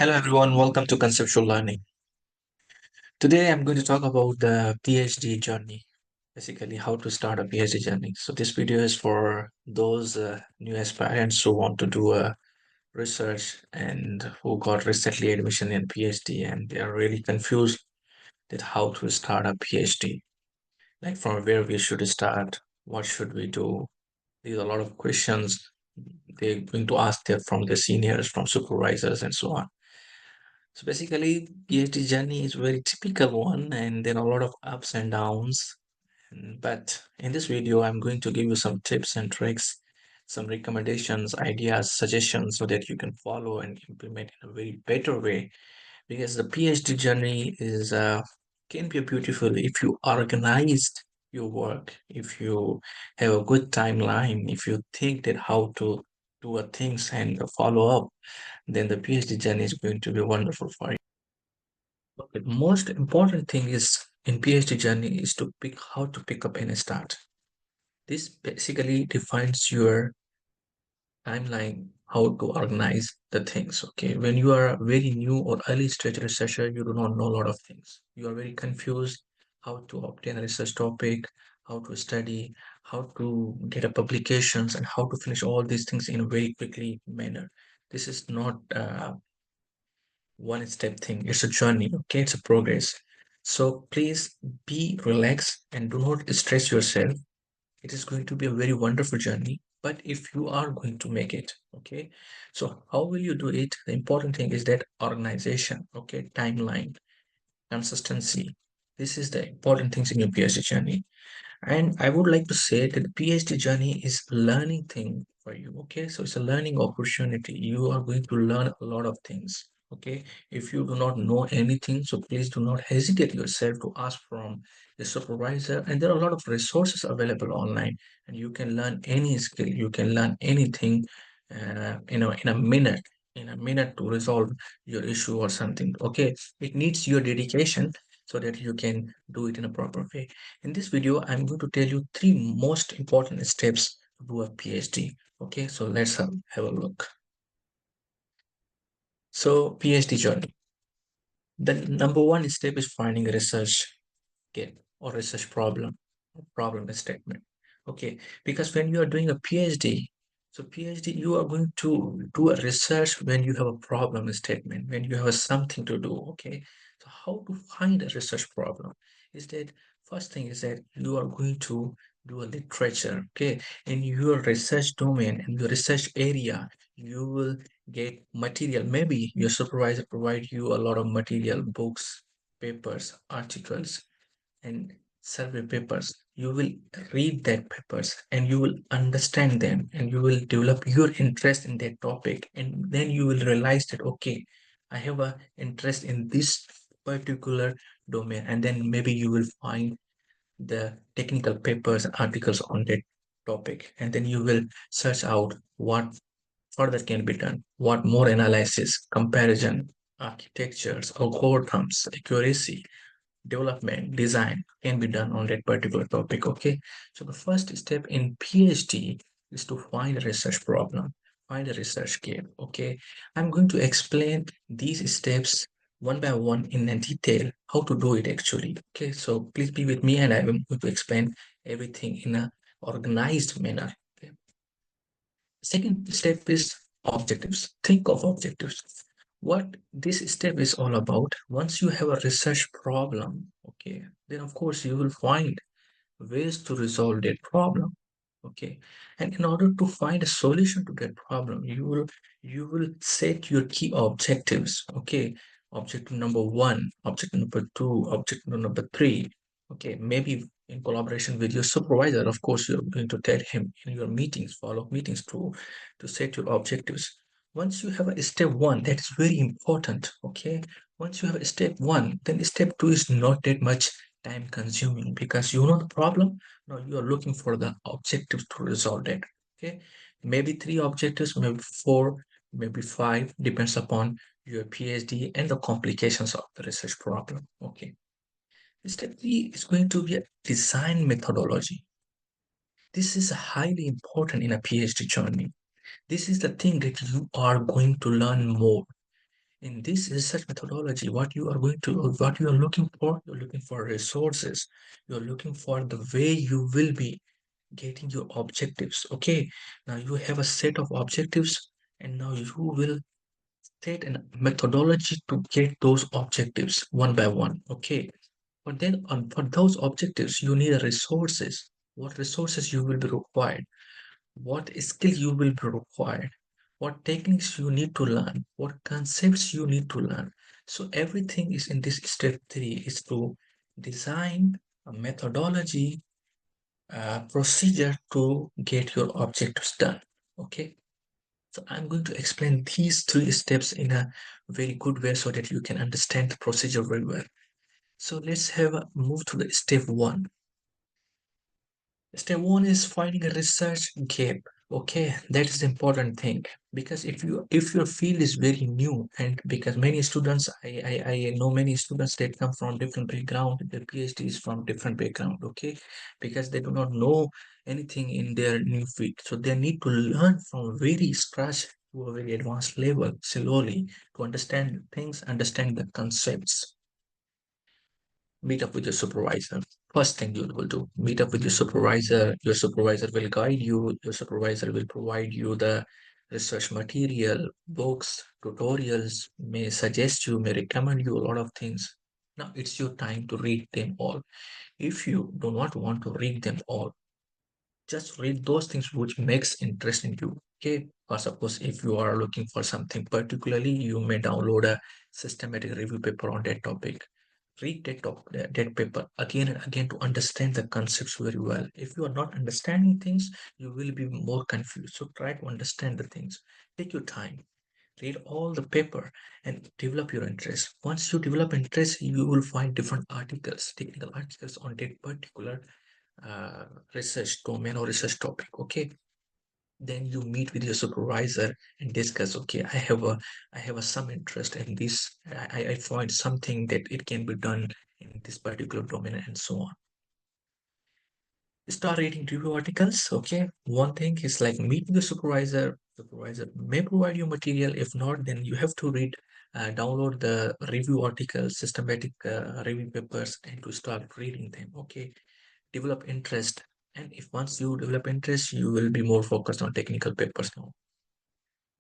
Hello everyone, welcome to Conceptual Learning. Today I'm going to talk about the PhD journey, basically how to start a PhD journey. So this video is for those new aspirants who want to do a research and who got recently admission in PhD and they are really confused that how to start a PhD, like from where we should start, what should we do. These are a lot of questions they're going to ask them from the seniors, from supervisors and so on. So basically, PhD journey is a very typical one, and there are a lot of ups and downs. But in this video, I'm going to give you some tips and tricks, some recommendations, ideas, suggestions, so that you can follow and implement in a very better way. Because the PhD journey is can be beautiful if you organized your work, if you have a good timeline, if you think that how to do a things and follow up, then the PhD journey is going to be wonderful for you. But the most important thing is in PhD journey is to pick how to pick up and start. This basically defines your timeline, how to organize the things. Okay, when you are a very new or early stage researcher, you do not know a lot of things. You are very confused how to obtain a research topic, how to study, how to get a publications, and how to finish all these things in a very quickly manner. This is not one step thing. It's a journey, okay? It's a progress. So please be relaxed and do not stress yourself. It is going to be a very wonderful journey, but if you are going to make it, okay? So how will you do it? The important thing is that organization, okay? Timeline, consistency. This is the important things in your PhD journey. And I would like to say that the PhD journey is learning thing for you. Okay, so it's a learning opportunity. You are going to learn a lot of things. Okay, if you do not know anything, so please do not hesitate yourself to ask from the supervisor. And there are a lot of resources available online, and you can learn any skill. You can learn anything, in a minute. In a minute to resolve your issue or something. Okay, it needs your dedication so that you can do it in a proper way. In this video, I'm going to tell you three most important steps to do a PhD. Okay, so let's have a look. So PhD journey. The number one step is finding a research get or research problem statement. Okay, because when you are doing a PhD, so PhD, you are going to do a research when you have a problem statement, when you have something to do. Okay, so how to find a research problem is that first thing is that you are going to do a literature. Okay, in your research domain and your research area, you will get material. Maybe your supervisor provide you a lot of material, books, papers, articles, and survey papers. You will read that papers and you will understand them and you will develop your interest in that topic, and then you will realize that okay, I have a interest in this particular domain, and then maybe you will find the technical papers and articles on that topic, and then you will search out what further can be done, what more analysis, comparison, architectures, algorithms, accuracy, development, design can be done on that particular topic. Okay, so the first step in PhD is to find a research problem, find a research gap. Okay, I'm going to explain these steps one by one in a detail how to do it actually. Okay, so please be with me and I'm going to explain everything in a organized manner. Okay, second step is objectives. Think of objectives. What this step is all about, once you have a research problem, okay, then of course you will find ways to resolve that problem. Okay, and in order to find a solution to that problem, you will set your key objectives. Okay, objective number one, objective number two, objective number three. Okay, maybe in collaboration with your supervisor, of course, you're going to tell him in your meetings, follow-up meetings, to set your objectives. Once you have a step one, that is very important. Okay, once you have a step one, then step two is not that much time consuming because you know the problem. Now you are looking for the objectives to resolve it. Okay, maybe three objectives, maybe four, maybe five, depends upon your PhD and the complications of the research problem. Okay, step three is going to be a design methodology. This is highly important in a PhD journey. This is the thing that you are going to learn more. In this research methodology, what you are looking for resources. You're looking for the way you will be getting your objectives. Okay, now you have a set of objectives, and now you will set a methodology to get those objectives one by one. Okay, but then for those objectives, you need a resources. What resources you will be required? What skills you will be required? What techniques you need to learn? What concepts you need to learn? So everything is in this step three is to design a methodology, procedure to get your objectives done. Okay. So I'm going to explain these three steps in a very good way so that you can understand the procedure very well. So let's have a move to the step one. Step one is finding a research gap. Okay, that is the important thing because if your field is very new, and because many students, I know many students that come from different background, their PhD is from different background. Okay, because they do not know anything in their new field, so they need to learn from very scratch to a very advanced level slowly to understand things, understand the concepts. Meet up with your supervisor. First thing you will do, meet up with your supervisor. Your supervisor will guide you. Your supervisor will provide you the research material, books, tutorials, may suggest you, may recommend you a lot of things. Now it's your time to read them all. If you do not want to read them all, just read those things which makes interest in you. Okay, or suppose if you are looking for something particularly, you may download a systematic review paper on that topic. Read that paper again and again to understand the concepts very well. If you are not understanding things, you will be more confused. So try to understand the things. Take your time, read all the paper, and develop your interest. Once you develop interest, you will find different articles, technical articles on that particular uh, research domain or research topic. Okay, then you meet with your supervisor and discuss. Okay, I have a some interest in this. I find something that it can be done in this particular domain and so on. Start reading review articles. Okay, one thing is like meet with the supervisor may provide you material. If not, then you have to read, download the review articles, systematic review papers, and to start reading them. Okay, develop interest, and if once you develop interest, you will be more focused on technical papers now.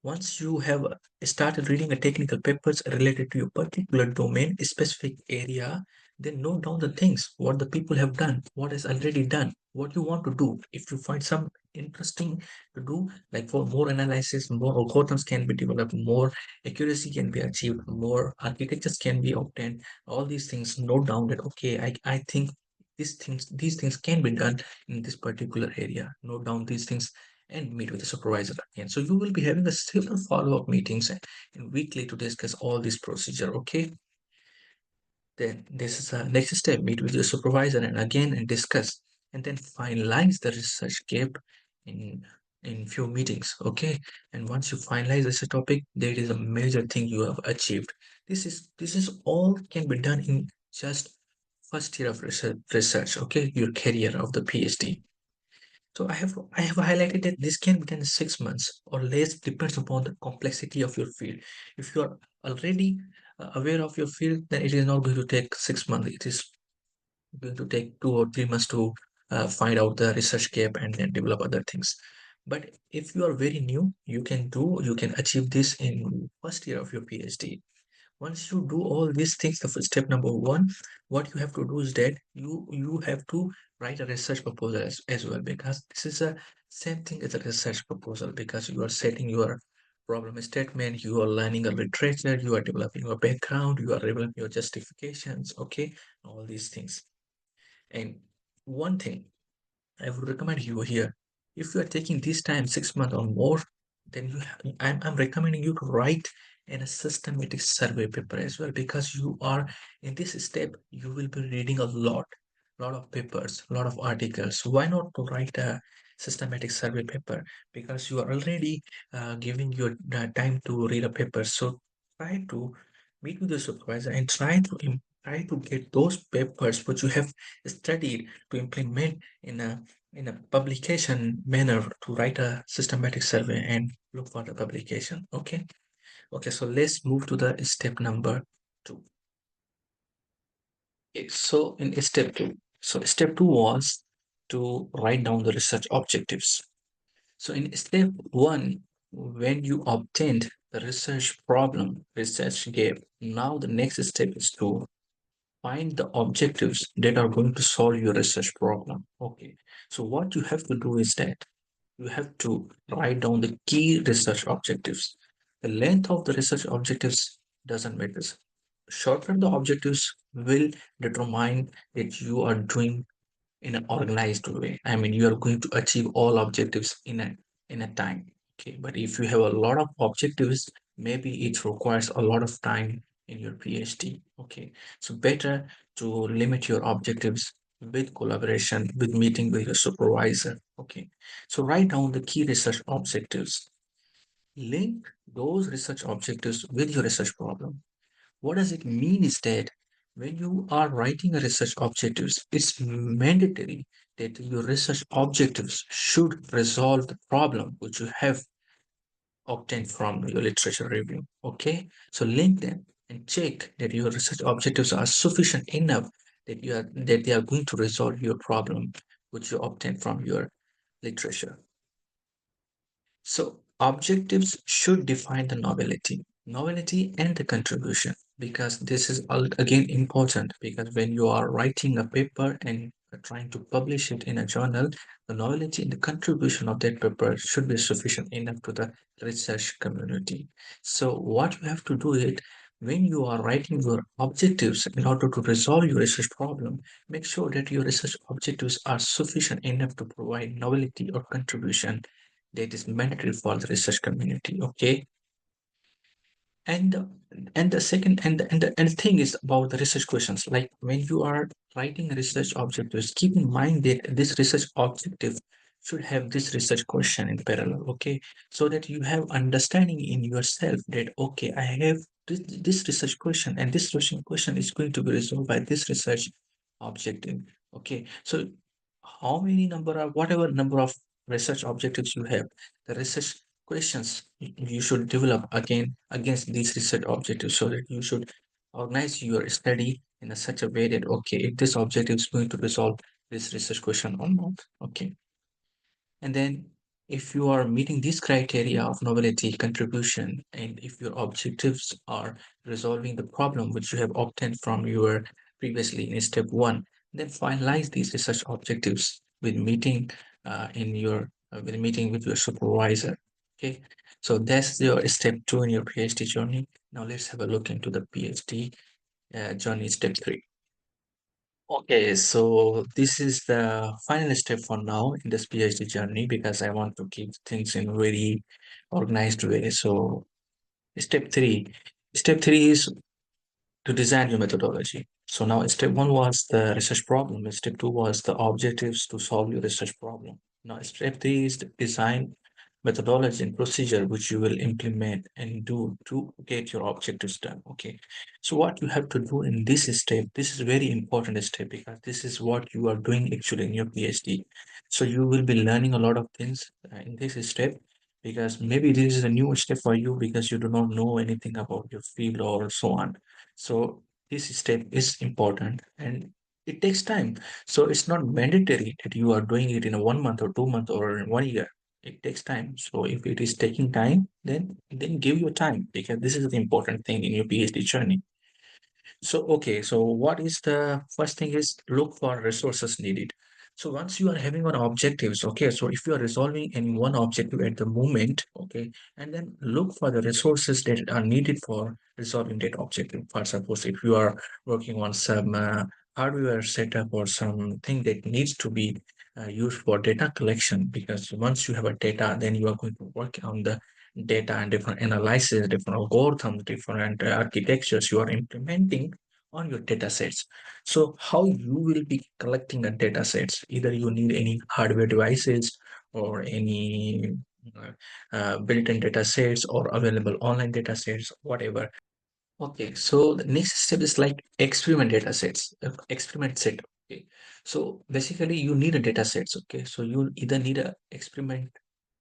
Once you have started reading the technical papers related to your particular domain, a specific area, then note down the things, what the people have done, what is already done, what you want to do. If you find some interesting to do, like for more analysis, more algorithms can be developed, more accuracy can be achieved, more architectures can be obtained. All these things, note down that, okay, I think these things can be done in this particular area. Note down these things and meet with the supervisor again. So you will be having a several follow-up meetings and weekly to discuss all this procedure. Okay. Then this is a next step. Meet with your supervisor and again and discuss, and then finalize the research gap in few meetings. Okay. And once you finalize this topic, there is a major thing you have achieved. This is all can be done in just first year of research. Okay, your career of the PhD. So I have highlighted that this can be done in 6 months or less, depends upon the complexity of your field. If you are already aware of your field, then it is not going to take 6 months. It is going to take 2 or 3 months to find out the research gap and then develop other things. But if you are very new, you can achieve this in first year of your PhD. Once you do all these things, the first step number one, what you have to do is that you have to write a research proposal as well, because this is a same thing as a research proposal, because you are setting your problem statement, you are learning a literature, you are developing your background, you are developing your justifications. Okay, all these things. And one thing I would recommend you here, if you are taking this time 6 months or more, then I'm recommending you to write in a systematic survey paper as well, because you are in this step, you will be reading a lot of papers, a lot of articles. Why not to write a systematic survey paper? Because you are already giving your time to read a paper. So try to meet with the supervisor and try to get those papers which you have studied to implement in a publication manner, to write a systematic survey and look for the publication. Okay, Okay, so let's move to the step number two. Okay, so in step two, so step two was to write down the research objectives. So in step one, when you obtained the research problem, research gap, now the next step is to find the objectives that are going to solve your research problem. Okay, so what you have to do is that you have to write down the key research objectives. The length of the research objectives doesn't matter. Shorter the objectives will determine that you are doing in an organized way. I mean, you are going to achieve all objectives in a time. Okay, but if you have a lot of objectives, maybe it requires a lot of time in your PhD. Okay, so better to limit your objectives with collaboration, with meeting with your supervisor. Okay, so write down the key research objectives. Link those research objectives with your research problem. What does it mean is that when you are writing a research objectives, it's mandatory that your research objectives should resolve the problem which you have obtained from your literature review. Okay, so link them and check that your research objectives are sufficient enough that they are going to resolve your problem which you obtained from your literature. So objectives should define the novelty and the contribution, because this is again important, because when you are writing a paper and trying to publish it in a journal, the novelty and the contribution of that paper should be sufficient enough to the research community. So what you have to do is, when you are writing your objectives in order to resolve your research problem, make sure that your research objectives are sufficient enough to provide novelty or contribution that is mandatory for the research community. Okay, and the second and the thing is about the research questions. Like when you are writing research objectives, keep in mind that this research objective should have this research question in parallel. Okay, so that you have understanding in yourself that okay, I have this research question, and this research question is going to be resolved by this research objective. Okay, so how many number of whatever number of research objectives you have, the research questions you should develop again against these research objectives, so that you should organize your study in a such a way that okay, if this objective is going to resolve this research question or not. Okay, and then if you are meeting these criteria of novelty, contribution, and if your objectives are resolving the problem which you have obtained from your previously in step one, then finalize these research objectives with meeting with meeting with your supervisor. Okay, so that's your step two in your PhD journey. Now let's have a look into the PhD journey step three. Okay, so this is the final step for now in this PhD journey, because I want to keep things in very organized way. So step three, step three is to design your methodology. So now step one was the research problem, and step two was the objectives to solve your research problem. Now step three is the design methodology and procedure which you will implement and do to get your objectives done. Okay, so what you have to do in this step, this is very important step, because this is what you are doing actually in your PhD. So you will be learning a lot of things in this step, because maybe this is a new step for you because you do not know anything about your field or so on. So this step is important and it takes time. So it's not mandatory that you are doing it in a 1 month or 2 months or in 1 year. It takes time. So if it is taking time, then give your time, because this is the important thing in your PhD journey. So, okay, so what is the first thing is look for resources needed. So once you are having one objectives, okay, so if you are resolving any one objective at the moment, okay, and then look for the resources that are needed for resolving that objective. For suppose if you are working on some hardware setup or something that needs to be used for data collection, because once you have a data, then you are going to work on the data and different analysis, different algorithms, different architectures you are implementing on your data sets. So how you will be collecting a data sets, either you need any hardware devices or any built-in data sets or available online data sets, whatever. Okay, so the next step is like experiment data sets, experiment set. Okay, so basically you need a data sets. Okay, so you either need a experiment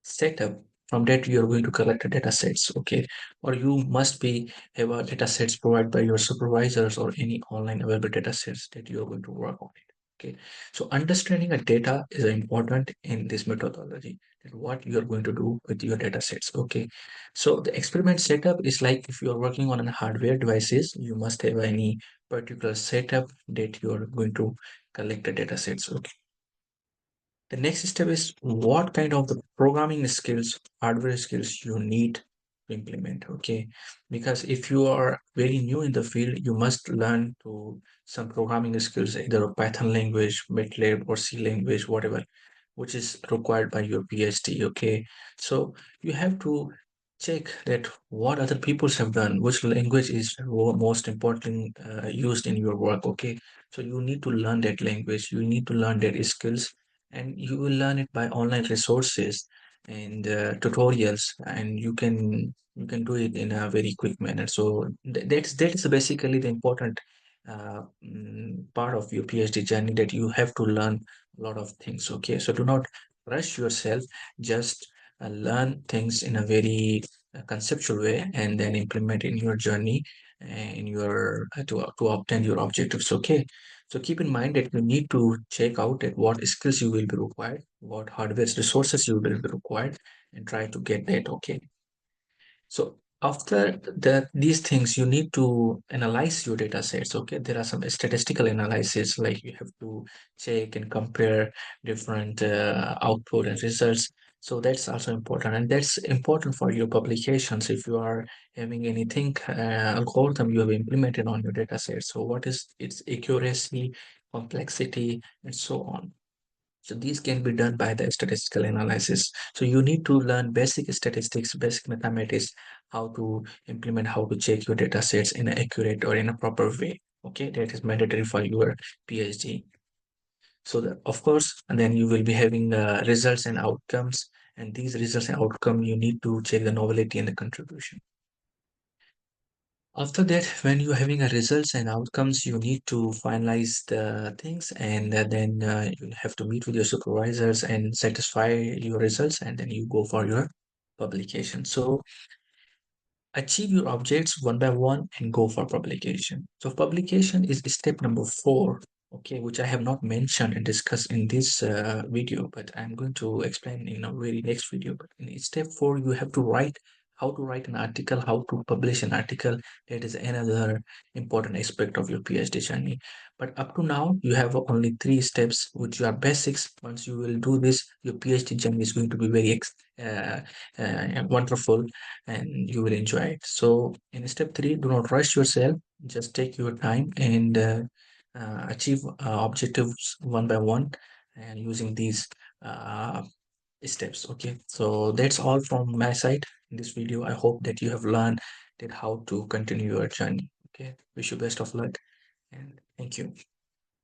setup from that you're going to collect the data sets, okay? Or you must be have a data sets provided by your supervisors or any online available data sets that you're going to work on it, okay? So understanding a data is important in this methodology, that what you're going to do with your data sets, okay? So the experiment setup is like if you're working on a hardware devices, you must have any particular setup that you're going to collect the data sets, okay? The next step is what kind of the programming skills, hardware skills you need to implement, okay? Because if you are very new in the field, you must learn to some programming skills, either a Python language, MATLAB, or C language, whatever, which is required by your PhD, okay? So you have to check that what other peoples have done, which language is most importantly used in your work, okay? So you need to learn that language, you need to learn that skills, and you will learn it by online resources and tutorials, and you can do it in a very quick manner. So that is basically the important part of your PhD journey, that you have to learn a lot of things, okay? So do not rush yourself, just learn things in a very conceptual way and then implement in your journey, in your to obtain your objectives, okay? So keep in mind that you need to check out at what skills you will be required, what hardware resources you will be required, and try to get that, okay? So after these things, you need to analyze your data sets. Okay, there are some statistical analysis, like you have to check and compare different output and results. So that's also important, and that's important for your publications. If you are having anything algorithm you have implemented on your data set, so what is its accuracy, complexity, and so on. So these can be done by the statistical analysis. So you need to learn basic statistics, basic mathematics, how to implement, how to check your data sets in an accurate or in a proper way. Okay, that is mandatory for your PhD. So of course, and then you will be having results and outcomes. And these results and outcome, you need to check the novelty and the contribution. After that, when you're having a results and outcomes, you need to finalize the things, and then you have to meet with your supervisors and satisfy your results, and then you go for your publication. So achieve your objects one by one and go for publication. So publication is step number 4, okay, which I have not mentioned and discussed in this video, but I'm going to explain in a very next video. But in step 4, you have to write how to write an article, how to publish an article. That is another important aspect of your PhD journey. But up to now, you have only 3 steps, which are basics. Once you will do this, your PhD journey is going to be very wonderful, and you will enjoy it. So in step 3, do not rush yourself, just take your time and achieve objectives one by one, and using these uh, steps. Okay, so that's all from my side in this video. I hope that you have learned that how to continue your journey. Okay, wish you best of luck, and thank you.